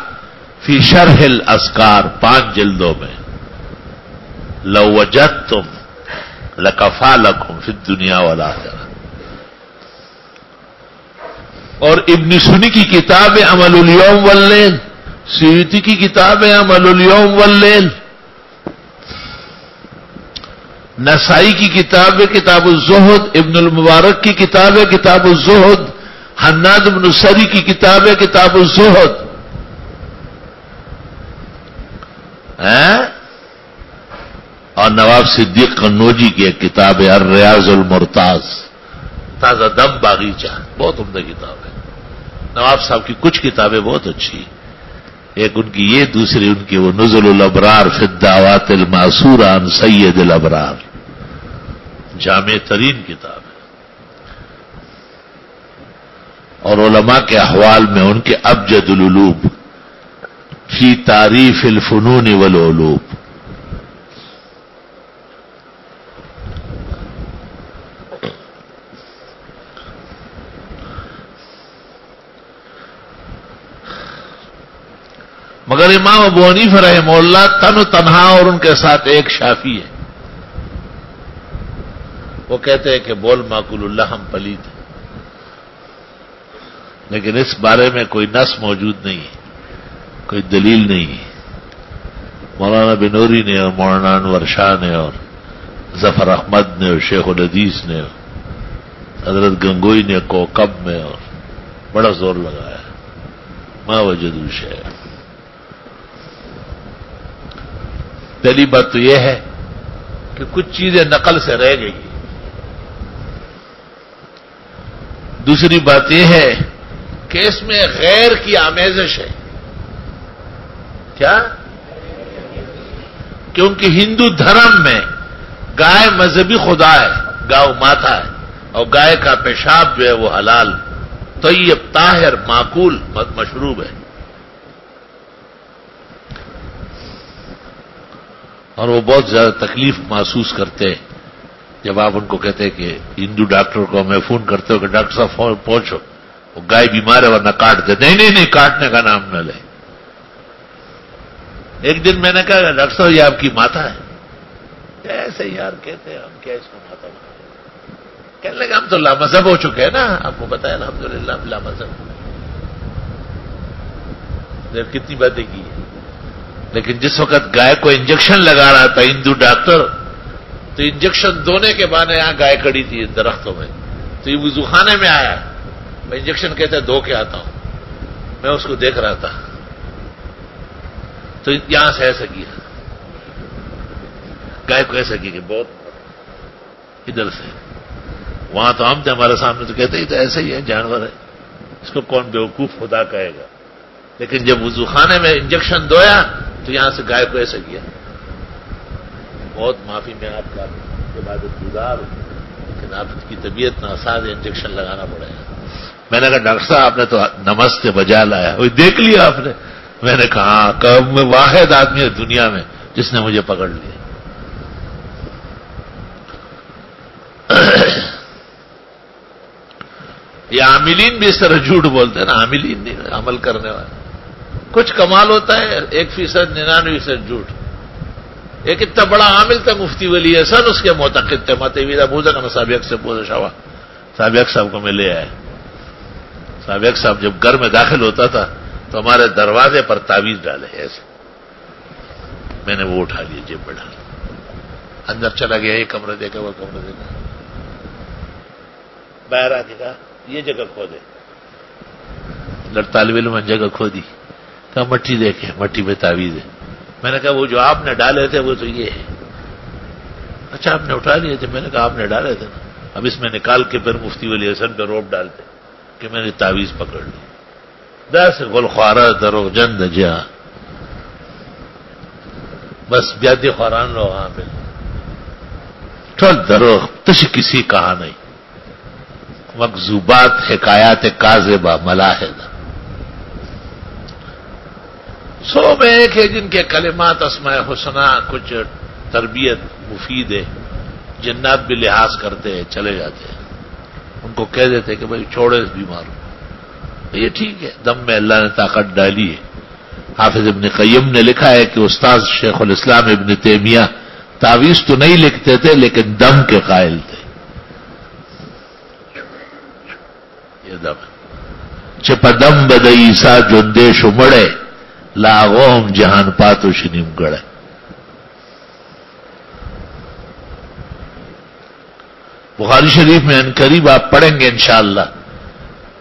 فی شرح الاذکار، 5 جلدوں میں. لو وجدتم لکفا لکم فی الدنیا والآخرہ. اور ابن سنی کی کتاب ہے عمل الیوم واللیل، سیوطی کی کتاب ہے عمل الیوم واللیل، نسائی کی کتاب ہے کتاب الزہد، ابن المبارک کی کتاب ہے کتاب الزہد، حناد بن سری کی کتاب ہے کتاب الزہد، اور نواب صدیق قنوجی کی ایک کتاب ہے الریاض المرتاض، تازہ دم باغیچہ، بہت عمدہ کتاب ہے۔ نواب صاحب کی کچھ کتابیں بہت اچھی، ایک ان کی یہ، دوسری ان کی وہ نزل الابرار فی الدعوات المعصورہ عن سید الابرار، جامع ترین کتاب ہے۔ اور علماء کے احوال میں ان کے ابجد العلوم فی تعریف الفنون والعلوم، مگر امام ابو حنیفہ رحمہ اللہ تن و تنہا اور ان کے ساتھ ایک شافی ہے، وہ کہتے ہیں کہ بول معقول اللہ ہم پلید ہیں، لیکن اس بارے میں کوئی نص موجود نہیں ہے، کوئی دلیل نہیں ہے۔ مولانا بنوری نے اور مولانا انور شاہ نے اور ظفر احمد نے اور شیخ الحدیث نے اور حضرت گنگوئی نے کوکب میں اور بڑا زور لگایا، ما وجدوا شیئا۔ پہلی بات تو یہ ہے کہ کچھ چیزیں نقل سے رہ گئی، دوسری بات یہ ہے کہ اس میں غیر کی آمیزش ہے۔ کیا؟ کیونکہ ہندو دھرم میں گائے مذہبی خدا ہے، گاؤ ماتا ہے، اور گائے کا پیشاب جو ہے وہ حلال، طیب، طاہر، معقول، مشروب ہے۔ اور وہ بہت زیادہ تکلیف محسوس کرتے ہیں جب آپ ان کو کہتے ہیں کہ ہندو ڈاکٹر کو میں فون کرتے ہو کہ ڈاکٹر صاحب پہنچو، وہ گائے بیمار ہے ورنہ کاٹ دے۔ نہیں، کاٹنے کا نام نہ لے۔ ایک دن میں نے کہا ڈاکٹر صاحب یہ آپ کی ماتا ہے؟ ایسے یار کہتے ہیں، ہم کیا اس کو ماتا بنا؟ کہنے لگے ہم تو لامذہب ہو چکے ہیں نا، آپ کو پتا ہے الحمدللہ ہم لامذہب۔ کتنی باتیں کی ہیں، لیکن جس وقت گائے کو انجیکشن لگا رہا تھا ہندو ڈاکٹر، تو انجیکشن دونے کے بعد یہاں گائے کڑی تھی درختوں میں، تو یہ وضو خانے میں آیا، میں انجیکشن کہتے دو کے آتا ہوں، میں اس کو دیکھ رہا تھا، تو یہاں سے ایسا کیا، گائے کو ایسا کیا کہ بہت ادھر سے، وہاں تو ہم تھے ہمارے سامنے تو کہتے ہی تو ایسا ہی ہے، جانور ہے، اس کو کون بیوقوف خدا کہے گا۔ لیکن جب وضو خانے میں انجیکشن دویا تو یہاں سے گائے کو ایسا کیا۔ بہت معافی میں آپ کا عبادت گزار ہوں، لیکن آپ کی طبیعت ناساز ہے، انجیکشن لگانا پڑے گا۔ میں نے کہا ڈاکٹر صاحب آپ نے تو نمستے بجا لایا، وہ دیکھ لیا آپ نے؟ میں نے کہا ہاں، میں واحد آدمی ہے دنیا میں جس نے مجھے پکڑ لیا۔ یہ عاملین بھی اس طرح جھوٹ بولتے ہیں نا، عاملین نہیں، عمل کرنے والے۔ کچھ کمال ہوتا ہے 1% 99% جھوٹ۔ ایک اتنا بڑا عامل تھا مفتی ولی حسن، اس کے معتقد تھے ماتویدہ بوزا کا سابق سے بوزا شوا سابق صاحب کو میں لے آیا۔ سابق صاحب جب گھر میں داخل ہوتا تھا تو ہمارے دروازے پر تعویذ ڈالے ایسے، میں نے وہ اٹھا لیا، جیب میں ڈالا، اندر چلا گیا، یہ کمرہ دیکھا وہ کمرہ دیکھا، باہر آ کے کہا یہ جگہ کھو دے، طالب علم جگہ کھو دی، کہا مٹی دیکھے، مٹی میں تعویذ ہے۔ میں نے کہا وہ جو آپ نے ڈالے تھے وہ تو یہ ہے۔ اچھا آپ نے اٹھا لیے تھے؟ میں نے کہا آپ نے ڈالے تھے نا، اب اس میں نکال کے پھر مفتی ولی حسن پہ روپ ڈالتے کہ میں نے تعویذ پکڑ لی۔ دس گلخوارہ درو جند جا، بس بیادی خوران لو وہاں پہ ٹھول درو تش کسی کہا نہیں، مکذوبات حکایات کاذبہ ملاحدہ۔ سو میں ایک ہے جن کے کلمات اسماء حسنہ کچھ تربیت مفید ہے، جنات بھی لحاظ کرتے ہیں، چلے جاتے ہیں، ان کو کہہ دیتے کہ بھائی چھوڑے اس بیمار کو، یہ ٹھیک ہے، دم میں اللہ نے طاقت ڈالی ہے۔ حافظ ابن قیم نے لکھا ہے کہ استاد شیخ الاسلام ابن تیمیہ تعویذ تو نہیں لکھتے تھے لیکن دم کے قائل تھے۔ یہ دم چپدم بدئی سا جندیش مڑے لاغوم جہان پاتو شنیم گڑے۔ بخاری شریف میں ان قریب آپ پڑھیں گے انشاءاللہ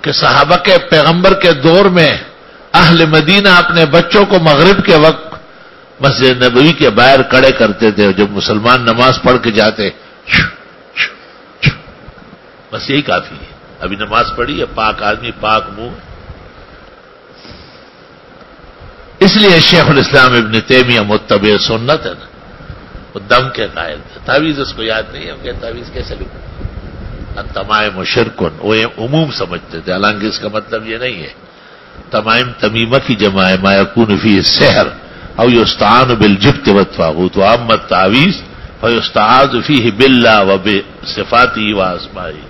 کہ صحابہ کے پیغمبر کے دور میں اہل مدینہ اپنے بچوں کو مغرب کے وقت مسجد نبوی کے باہر کھڑے کرتے تھے، جب مسلمان نماز پڑھ کے جاتے بس یہی کافی ہے، ابھی نماز پڑھی ہے، پاک آدمی پاک منہ. اس لیے شیخ الاسلام ابن تیمیہ متبع سنت ہے نا، وہ دم کے قائل تھے. تعویذ اس کو یاد نہیں ہے، کہ تعویذ کیسے لکھو، التمائم شرکن، وہ عموم سمجھتے تھے، حالانکہ اس کا مطلب یہ نہیں ہے. تمائم تمیمہ کی جمع ہے، ما یکون فیہ السحر او یستعان بالجبت والطاغوت، واما التعویذ فیستعاذ فیہ باللہ وبصفاتہ واسمائہ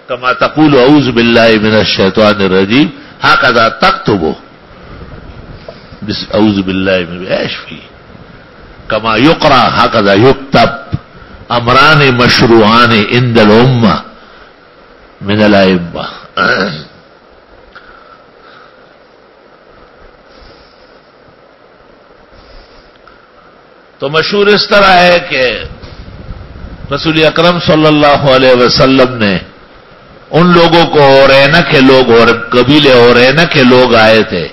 کما تقول اعوذ باللہ من الشیطان الرجیم ہکذا تکتب اعوذ باللہ من ایش فی کما یقرا ہکذا یکتب امران مشروعان عند الامہ من الائمہ. تو مشہور اس طرح ہے کہ رسول اکرم صلی اللہ علیہ وسلم نے ان لوگوں کو اورینا کے لوگ اور قبیلے اورینا کے لوگ آئے تھے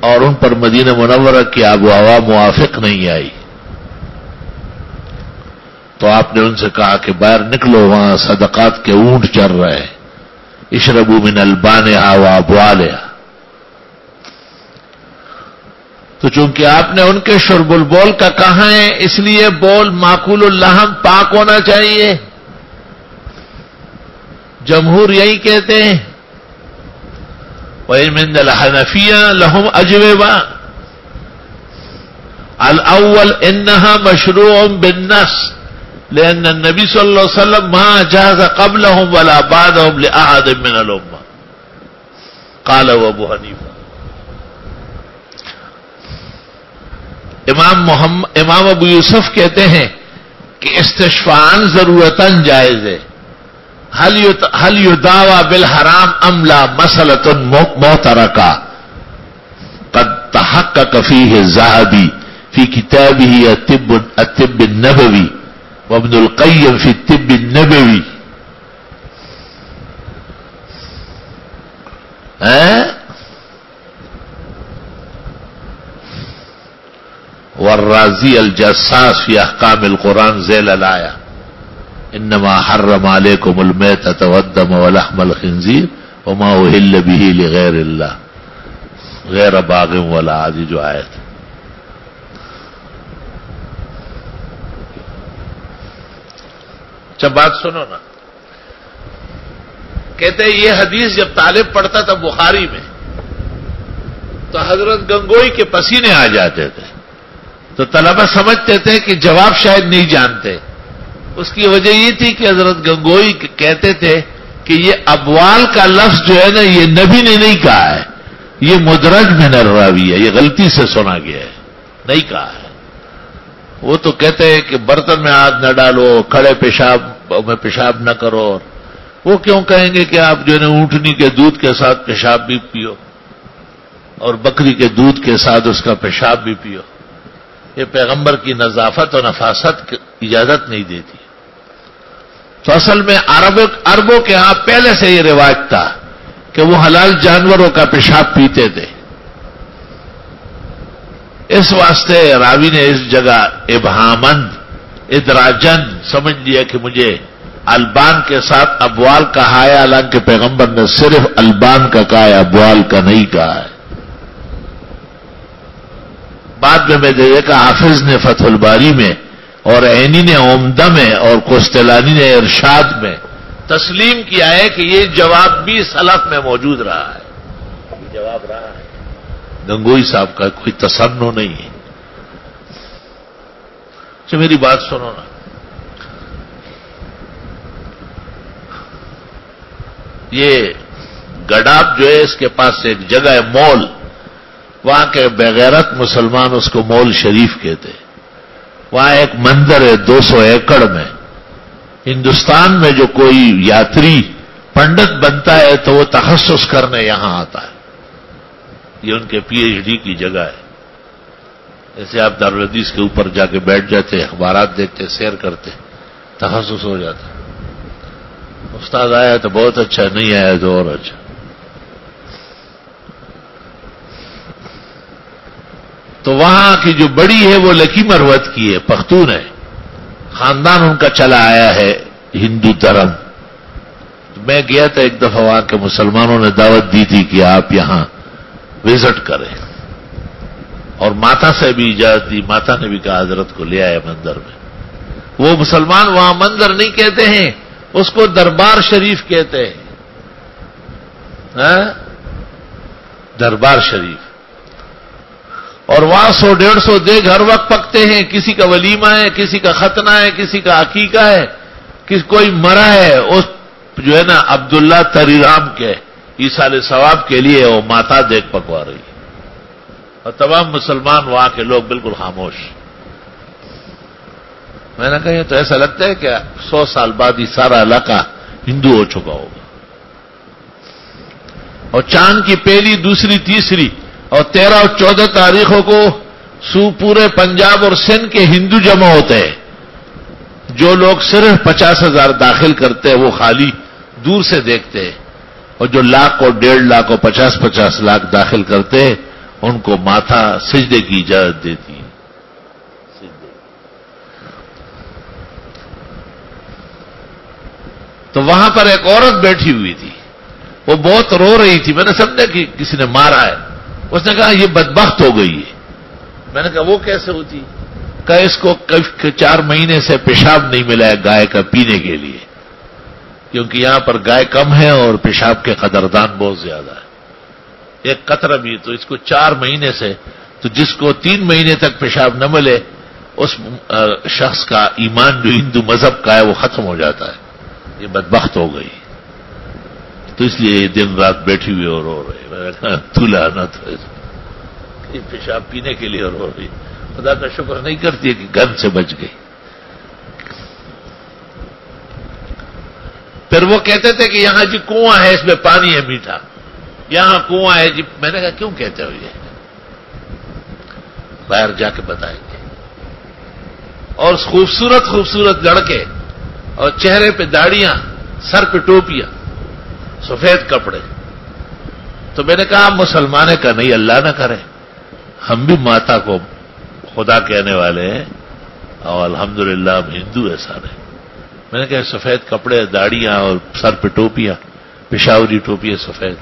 اور ان پر مدینہ منورہ کی آب و ہوا موافق نہیں آئی، تو آپ نے ان سے کہا کہ باہر نکلو، وہاں صدقات کے اونٹ چر رہے ہیں، اشربوا من البانہا وابوالہا. تو چونکہ آپ نے ان کے شرب البول کا کہا ہے، اس لیے بول معقول اللحم پاک ہونا چاہیے. جمہور یہی کہتے ہیں. وَإِن مِّنَ الْحَنَفِيَّةِ لَهُمْ أَجْوِبَةٌ. الأول إنها مشروع بالنص لأن النبي صلى الله عليه وسلم ما جاز قبلهم ولا بعدهم لأحد من الأمة. قال أبو حنيفة. امام ابو یوسف کہتے ہیں کہ استشفاعاً ضرورتاً جائز ہے. هل يداوى بالحرام ام لا مسألة محترکہ قد تحقق فيه الذهبي في كتابه الطب النبوي وابن القيم في الطب النبوي. والرازي الجساس في احکام القرآن ذیل الآیہ انما حرم علیکم المیتۃ والدم ولحم الخنزیر وما اہل به لغیر اللہ غیر باغ ولا عاد، جو آیت. اچھا بات سنو نا، کہتے ہیں یہ حدیث جب طالب پڑھتا تھا بخاری میں تو حضرت گنگوئی کے پسینے آ جاتے تھے، تو طلبہ سمجھتے تھے کہ جواب شاید نہیں جانتے. اس کی وجہ یہ تھی کہ حضرت گنگوئی کہتے تھے کہ یہ ابوال کا لفظ جو ہے نا، یہ نبی نے نہیں کہا ہے، یہ مدرج من الراوی ہے، یہ غلطی سے سنا گیا ہے، نہیں کہا ہے. وہ تو کہتے ہیں کہ برتن میں ہاتھ نہ ڈالو، کھڑے پیشاب میں پیشاب نہ کرو. وہ کیوں کہیں گے کہ آپ جو ہے نا اونٹنی کے دودھ کے ساتھ پیشاب بھی پیو اور بکری کے دودھ کے ساتھ اس کا پیشاب بھی پیو. یہ پیغمبر کی نظافت اور نفاست کی اجازت نہیں دیتی. تو اصل میں عربوں کے ہاں پہلے سے یہ رواج تھا کہ وہ حلال جانوروں کا پیشاب پیتے تھے. اس واسطے راوی نے اس جگہ ابہامند ادراجن سمجھ لیا کہ مجھے البان کے ساتھ ابوال کہا ہے، حالانکہ پیغمبر نے صرف البان کا کہا ہے، ابوال کا نہیں کہا ہے. بعد میں دیکھا حافظ نے فتح الباری میں اور عینی نے عمدہ میں اور کوستلانی نے ارشاد میں تسلیم کیا ہے کہ یہ جواب بھی سلف میں موجود رہا ہے. یہ جواب رہا ہے. گنگوئی صاحب کا کوئی تصنع نہیں ہے. اچھا میری بات سنو نا، یہ گڈاب جو ہے اس کے پاس ایک جگہ ہے مول، وہاں کے بغیرت مسلمان اس کو مول شریف کہتے. وہاں ایک مندر ہے 200 ایکڑ میں. ہندوستان میں جو کوئی یاتری پنڈت بنتا ہے تو وہ تخصص کرنے یہاں آتا ہے. یہ ان کے پی ایچ ڈی کی جگہ ہے. ایسے آپ دارالحدیث کے اوپر جا کے بیٹھ جاتے، اخبارات دیکھتے، سیر کرتے، تخصص ہو جاتا. استاد آیا تو بہت اچھا، نہیں آیا تو اور اچھا. تو وہاں کی جو بڑی ہے وہ لکی مروت کی ہے، پختون ہے، خاندان ان کا چلا آیا ہے ہندو دھرم. میں گیا تھا ایک دفعہ، وہاں کے مسلمانوں نے دعوت دی تھی کہ آپ یہاں وزٹ کریں، اور ماتا سے بھی اجازت دی. ماتا نے بھی کہا حضرت کو لے آئے مندر میں. وہ مسلمان وہاں مندر نہیں کہتے ہیں، اس کو دربار شریف کہتے ہیں. دربار شریف. اور وہاں 100-150 دیگ ہر وقت پکتے ہیں. کسی کا ولیمہ ہے، کسی کا ختنہ ہے، کسی کا عقیقہ ہے، کوئی مرا ہے. اس جو ہے نا عبداللہ تریرام کے ایصال ثواب کے لیے وہ ماتا دیگ پکوا رہی ہے، اور تمام مسلمان وہاں کے لوگ بالکل خاموش. میں نے کہا یہ تو ایسا لگتا ہے کہ 100 سال بعد یہ سارا علاقہ ہندو ہو چکا ہوگا. اور چاند کی پہلی، دوسری، تیسری اور 13 اور 14 تاریخوں کو پورے پنجاب اور سندھ کے ہندو جمع ہوتے ہیں. جو لوگ صرف 50,000 داخل کرتے ہیں وہ خالی دور سے دیکھتے ہیں، اور جو لاکھ اور 1.5 لاکھ اور 50 لاکھ داخل کرتے ہیں ان کو ماتھا سجدے کی اجازت دیتی ہے. تو وہاں پر ایک عورت بیٹھی ہوئی تھی، وہ بہت رو رہی تھی. میں نے سمجھا کہ کسی نے مارا ہے. اس نے کہا یہ بدبخت ہو گئی ہے. میں نے کہا وہ کیسے ہوتی؟ کہ اس کو 4 مہینے سے پیشاب نہیں ملا ہے گائے کا پینے کے لیے، کیونکہ یہاں پر گائے کم ہے اور پیشاب کے قدردان بہت زیادہ ہے. ایک قطرہ بھی، تو اس کو 4 مہینے سے، تو جس کو 3 مہینے تک پیشاب نہ ملے اس شخص کا ایمان جو ہندو مذہب کا ہے وہ ختم ہو جاتا ہے. یہ بدبخت ہو گئی. تو اس لیے یہ دن رات بیٹھی ہوئی اور رو رہے. میں نے کہا تو لعنت ہے، یہ پیشاب پینے کے لیے رو رہی. خدا کا شکر نہیں کرتی ہے کہ گن سے بچ گئی. پھر وہ کہتے تھے کہ یہاں جی کنواں ہے، اس میں پانی ہے میٹھا، یہاں کنواں ہے جی. میں نے کہا کیوں کہتے ہو یہ؟ باہر جا کے بتائیں گے. اور خوبصورت خوبصورت لڑکے، اور چہرے پہ داڑیاں، سر پہ ٹوپیاں، سفید کپڑے. تو میں نے کہا مسلمان کا نہیں، اللہ نہ کرے ہم بھی ماتا کو خدا کہنے والے ہیں، اور الحمدللہ ہم ہندو ہیں سارے. میں نے کہا سفید کپڑے، داڑیاں اور سر پہ ٹوپیاں، پشاوری ٹوپیاں سفید.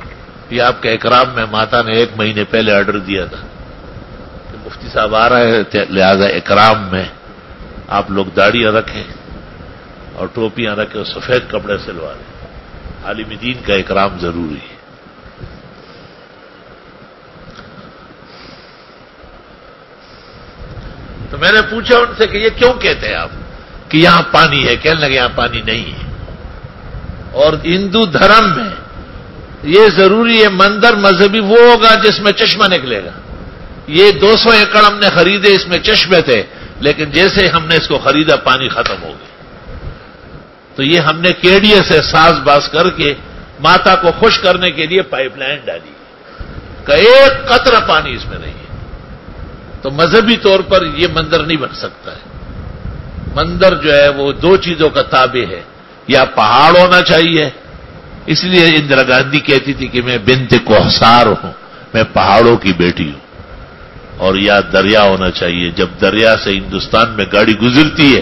یہ آپ کے اکرام میں ماتا نے 1 مہینے پہلے آرڈر دیا تھا کہ مفتی صاحب آ رہے ہیں، لہذا اکرام میں آپ لوگ داڑیاں رکھیں اور ٹوپیاں رکھیں اور سفید کپڑے سلوا لیں. عالم دین کا اکرام ضروری ہے. تو میں نے پوچھا ان سے کہ یہ کیوں کہتے ہیں آپ کہ یہاں پانی ہے؟ کہنے لگے یہاں پانی نہیں ہے. اور ہندو دھرم میں یہ ضروری ہے، مندر مذہبی وہ ہوگا جس میں چشمہ نکلے گا. یہ 200 ایکڑ ہم نے خریدے، اس میں چشمے تھے، لیکن جیسے ہم نے اس کو خریدا پانی ختم ہو گیا. تو یہ ہم نے کیڑیے سے ساز باز کر کے ماتا کو خوش کرنے کے لیے پائپ لائن ڈالی کہ ایک قطرہ پانی اس میں نہیں ہے. تو مذہبی طور پر یہ مندر نہیں بن سکتا ہے. مندر جو ہے وہ 2 چیزوں کا تابع ہے، یا پہاڑ ہونا چاہیے، اس لیے اندرا گاندھی کہتی تھی کہ میں بنت کوہسار ہوں، میں پہاڑوں کی بیٹی ہوں. اور یا دریا ہونا چاہیے. جب دریا سے ہندوستان میں گاڑی گزرتی ہے،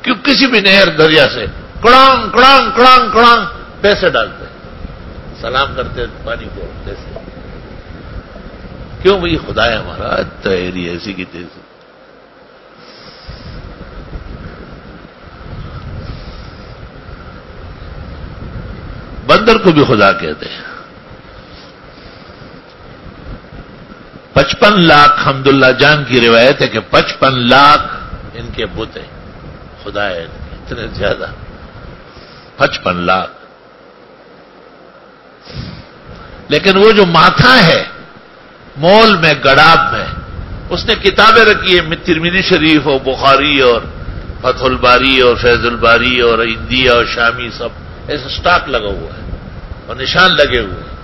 کیوں کسی بھی نہر دریا سے کڑانگ کڑانگ کڑانگ کڑانگ پیسے ڈالتے ہیں، سلام کرتے پانی کو پیسے. کیوں بھئی خدا ہے ہمارا، تیری ایسی کی تیسی. بندر کو بھی خدا کہتے ہیں. 55 لاکھ حمداللہ جان کی روایت ہے کہ 55 لاکھ ان کے بت ہیں. خدا ہے اتنے زیادہ، 55 لاکھ. لیکن وہ جو ماتھا ہے مول میں، گڑاب میں، اس نے کتابیں رکھی ہیں، ترمذی شریف اور بخاری اور فتح الباری اور فیض الباری اور ہندی اور شامی، سب ایسا سٹاک لگا ہوا ہے اور نشان لگے ہوئے ہیں.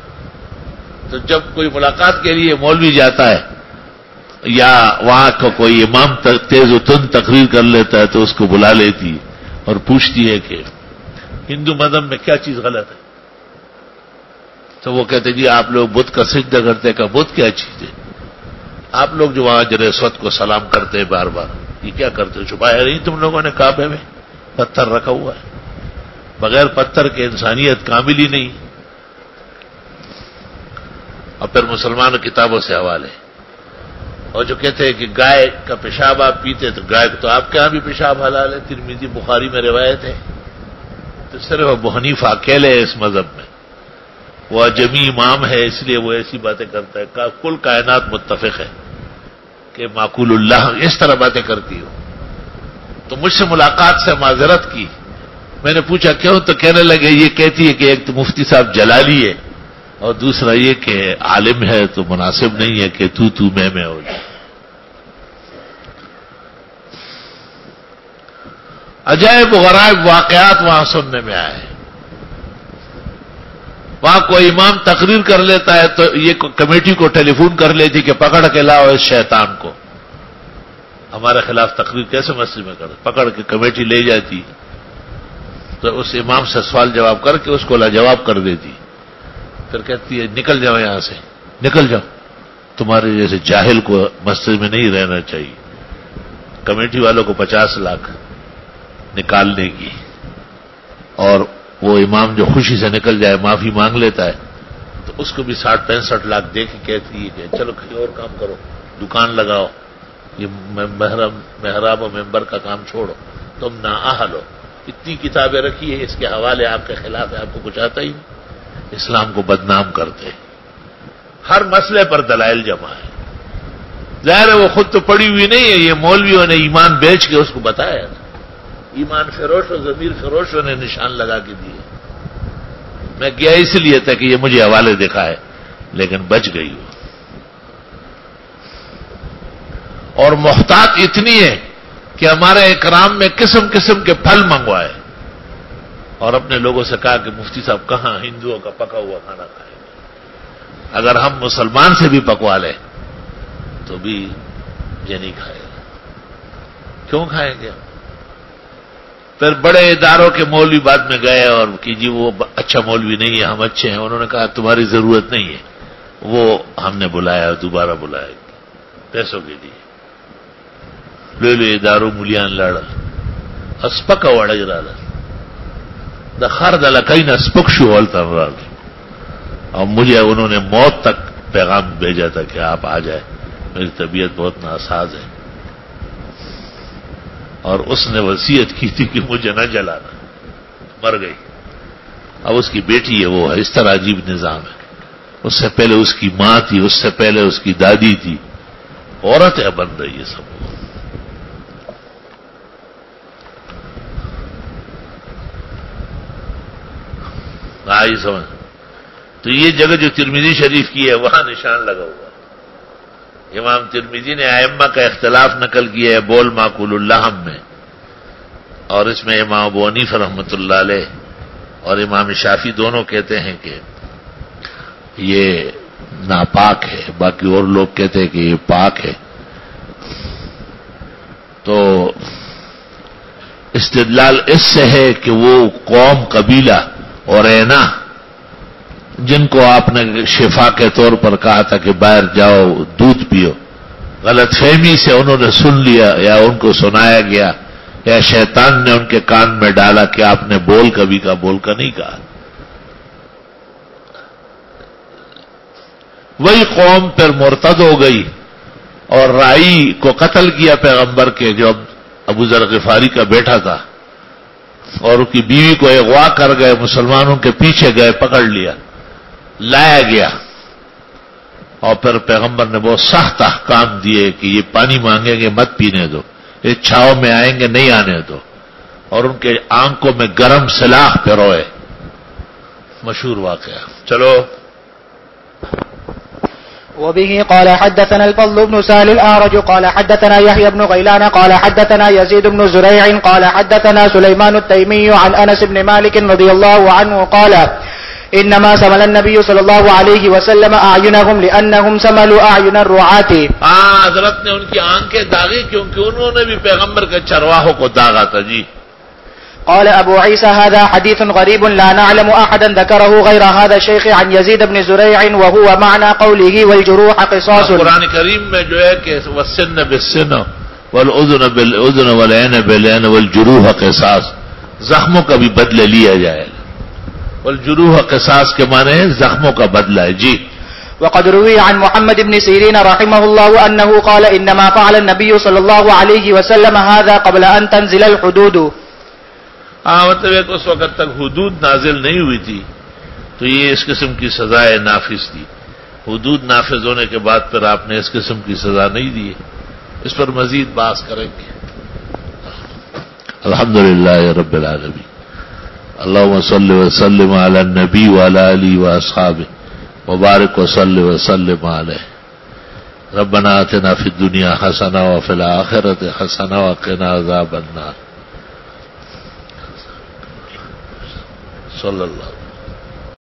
تو جب کوئی ملاقات کے لیے مولوی جاتا ہے یا وہاں کا کوئی امام تیز و تند تقریر کر لیتا ہے تو اس کو بلا لیتی اور پوچھتی ہے کہ ہندو مذہب میں کیا چیز غلط ہے؟ تو وہ کہتے جی آپ لوگ بت کا سجدہ کرتے کا بت کیا چیز ہے؟ آپ لوگ جو وہاں حجر اسود کو سلام کرتے ہیں بار بار، یہ کیا کرتے ہو؟ چھپایا نہیں تم لوگوں نے کعبے میں پتھر رکھا ہوا ہے، بغیر پتھر کے انسانیت کامل ہی نہیں۔ اور پھر مسلمانوں کتابوں سے حوالے، اور جو کہتے ہیں کہ گائے کا پیشاب آپ پیتے تو گائے تو آپ کے ہاں بھی پیشاب حلال ہے، ترمذی بخاری میں روایت ہے۔ تو صرف ابو حنیفہ اکیلے ہے اس مذہب میں، وہ اجمی امام ہے اس لیے وہ ایسی باتیں کرتا ہے، کل کائنات متفق ہے کہ معقول اللہ اس طرح باتیں کرتی ہو۔ تو مجھ سے ملاقات سے معذرت کی، میں نے پوچھا کیوں؟ تو کہنے لگے یہ کہتی ہے کہ ایک تو مفتی صاحب جلالی ہے اور دوسرا یہ کہ عالم ہے تو مناسب نہیں ہے کہ تو میں ہو جائے۔ عجائب و غرائب واقعات وہاں سننے میں آئے۔ وہاں کوئی امام تقریر کر لیتا ہے تو یہ کمیٹی کو ٹیلی فون کر لیتی کہ پکڑ کے لاؤ اس شیطان کو، ہمارے خلاف تقریر کیسے مسجد میں کرے؟ پکڑ کے کمیٹی لے جاتی تو اس امام سے سوال جواب کر کے اس کو لاجواب کر دیتی، پھر کہتی ہے نکل جاؤ یہاں سے، نکل جاؤ، تمہارے جیسے جاہل کو مسجد میں نہیں رہنا چاہیے۔ کمیٹی والوں کو 50 لاکھ نکالنے کی، اور وہ امام جو خوشی سے نکل جائے معافی مانگ لیتا ہے تو اس کو بھی 60-65 لاکھ دے کے کہتی ہے کہ چلو کہیں اور کام کرو، دکان لگاؤ، یہ محراب و ممبر کا کام چھوڑو، تم نااہل ہو، اتنی کتابیں رکھی ہے اس کے حوالے آپ کے خلاف ہے، آپ کو کچھ آتا ہی نہیں، اسلام کو بدنام کرتے، ہر مسئلے پر دلائل جمع ہے۔ ظاہر ہے وہ خود تو پڑھی ہوئی نہیں ہے، یہ مولویوں نے ایمان بیچ کے اس کو بتایا تھا، ایمان فروش اور ضمیر فروشوں نے نشان لگا کے دیے۔ میں گیا اس لیے تھا کہ یہ مجھے حوالے دکھائے، لیکن بچ گئی وہ۔ اور محتاط اتنی ہے کہ ہمارے اکرام میں قسم قسم کے پھل منگوائے اور اپنے لوگوں سے کہا کہ مفتی صاحب کہاں ہندوؤں کا پکا ہوا کھانا کھائیں گے؟ اگر ہم مسلمان سے بھی پکوا لیں تو بھی یہ نہیں کھائے گا۔ کیوں کھائیں گے؟ پھر بڑے اداروں کے مولوی بعد میں گئے اور کہ جی وہ اچھا مولوی نہیں ہے، ہم اچھے ہیں۔ انہوں نے کہا تمہاری ضرورت نہیں ہے، وہ ہم نے بلایا، دوبارہ بلایا پیسوں کے لیے، لے لو اداروں ملیان لاڑا اسپک وڑجرال دخرد لکین اسپک شوال تنرال۔ اور مجھے انہوں نے موت تک پیغام بھیجا تھا کہ آپ آ جائے، میری طبیعت بہت ناساز ہے، اور اس نے وصیت کی تھی کہ مجھے نہ جلانا، مر گئی۔ اب اس کی بیٹی ہے، وہ اس طرح عجیب نظام ہے، اس سے پہلے اس کی ماں تھی، اس سے پہلے اس کی دادی تھی، عورتیں بن رہی ہے سب۔ آئی سمجھ؟ تو یہ جگہ جو ترمذی شریف کی ہے وہاں نشان لگا ہوا ہے۔ امام ترمذی نے ائمہ کا اختلاف نقل کیا ہے بول معقول اللحم میں، اور اس میں امام ابو حنیفہ رحمۃ اللہ علیہ اور امام شافعی دونوں کہتے ہیں کہ یہ ناپاک ہے، باقی اور لوگ کہتے ہیں کہ یہ پاک ہے۔ تو استدلال اس سے ہے کہ وہ قوم، قبیلہ اور اینا جن کو آپ نے شفا کے طور پر کہا تھا کہ باہر جاؤ دودھ پیو، غلط فہمی سے انہوں نے سن لیا یا ان کو سنایا گیا یا شیطان نے ان کے کان میں ڈالا کہ آپ نے بول کبھی کا بول کا نہیں کہا۔ وہی قوم پھر مرتد ہو گئی اور رائی کو قتل کیا پیغمبر کے، جو ابو ذر غفاری کا بیٹا تھا، اور اس کی بیوی کو اغوا کر گئے، مسلمانوں کے پیچھے گئے، پکڑ لیا، لایا گیا، اور پھر پیغمبر نے بہت سخت احکام دیے کہ یہ پانی مانگیں گے مت پینے دو، یہ چھاؤں میں آئیں گے نہیں آنے دو، اور ان کے آنکھوں میں گرم سلاخ پروئے، مشہور واقعہ۔ چلو وبه قال حدثنا الفضل بن سهل الأعرج قال حدثنا يحيى بن غيلان قال حدثنا يزيد بن زريع قال حدثنا سليمان التيمي عن أنس بن مالك رضي الله عنه قال إنما سمل النبي صلى الله عليه وسلم أعينهم لأنهم سملوا أعين الرعاة۔ حضرت نے ان کی آنکھیں داغی کیونکہ انہوں نے بھی پیغمبر کے چرواہوں کو داغا تھا۔ جی قال أبو عيسى هذا حديث غريب لا نعلم أحدا ذكره غير هذا الشيخ عن يزيد بن زريع وهو معنى قوله والجروح قصاص. قرآن کریم میں جو ہے کہ والسن بالسن والأذن بالأذن والعين بالعين والجروح قصاص، زخموں کا بھی بدلہ لیا جائے گا. والجروح قصاص کے معنی ہے زخموں کا بدلہ ہے. جی. وقد روي عن محمد بن سيرين رحمه الله أنه قال إنما فعل النبي صلى الله عليه وسلم هذا قبل أن تنزل الحدود. مطلب ایک اس وقت تک حدود نازل نہیں ہوئی تھی تو یہ اس قسم کی سزائے نافذ تھی. حدود نافذ ہونے کے بعد پھر آپ نے اس قسم کی سزا نہیں دی. اس پر مزید بحث کریں گے. الحمدللہ رب العالمین. اللہم صلی وسلم علی النبی وعلی آلہ واصحابہ وبارک وصلی وسلم علیہ. ربنا آتنا فی الدنیا حسنہ وفی الآخرۃ حسنہ وقنا عذاب النار. صلی اللہ